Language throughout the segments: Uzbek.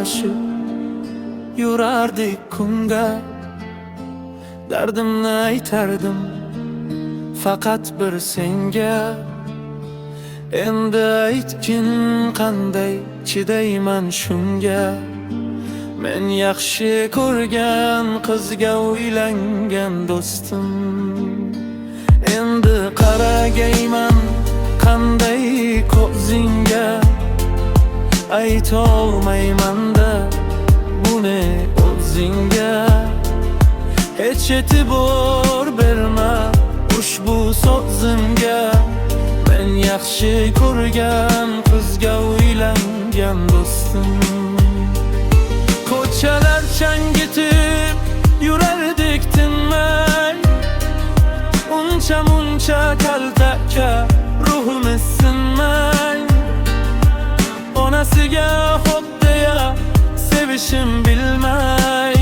birlashib yurardik kunga. Dardimni aytardim faqat bir senga. Endi aytgin qanday chidayman shunga. Men yaxshi ko'rgan qizga uylangan do'stim. Endi qaragayman qanday ko'zingga. Aytolmayman-da buni o'zingga. Hech e'tibor berma ushbu so'zimga. Men yaxshi ko'rgan qizga uylangan do'stim. Ko'chalar changitib yurardik tinmay. Uncha muncha kaltakka ruhimiz sinmay. Onasiga xo'p deya sevishim bilmay.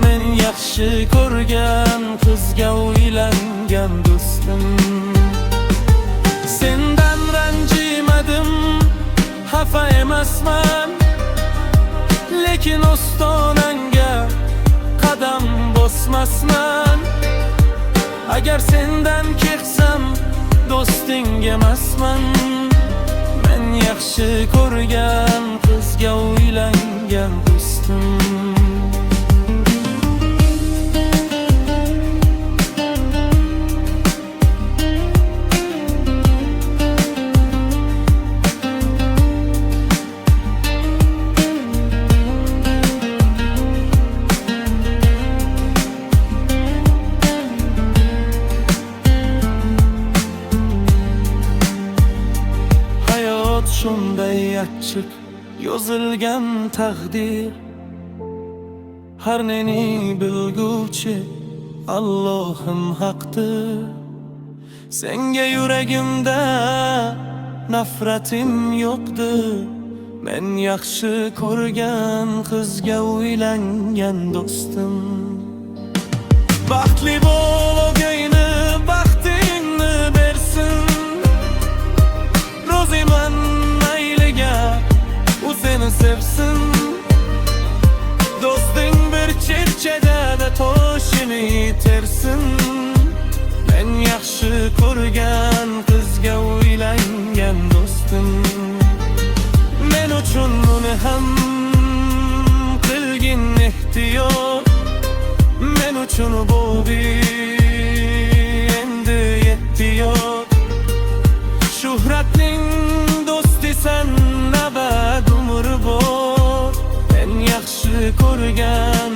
Men yaxshi ko'rgan qizga uylangan do'stim. Sendan ranjimadim, xafa emasman, lekin ostonangga qadam bosmasman. Agar sendan ketsam do'sting emasman. Men yaxshi ko'rgan qizga uylangan do'stim. Shunday achchiq yozilgan taqdir. Har neni bilguvchi Allohim haqdir. Senga yuragimda nafratim yo'qdir. Men yaxshi ko'rgan qizga uylangan do'stim. Baxtli bo'l o'gayni baxtingni bersin. Roziman seni sevsin. Do'sting bir chekchada toshini tersin. Men yaxshi ko'rgan qizga uylangan do'stim. Men uchun uni ham qilgin ehtiyot. Men uchun bo'ldi endi ehtiyot. Shuhratning do'stisan abad umr bor. Men yaxshi ko'rgan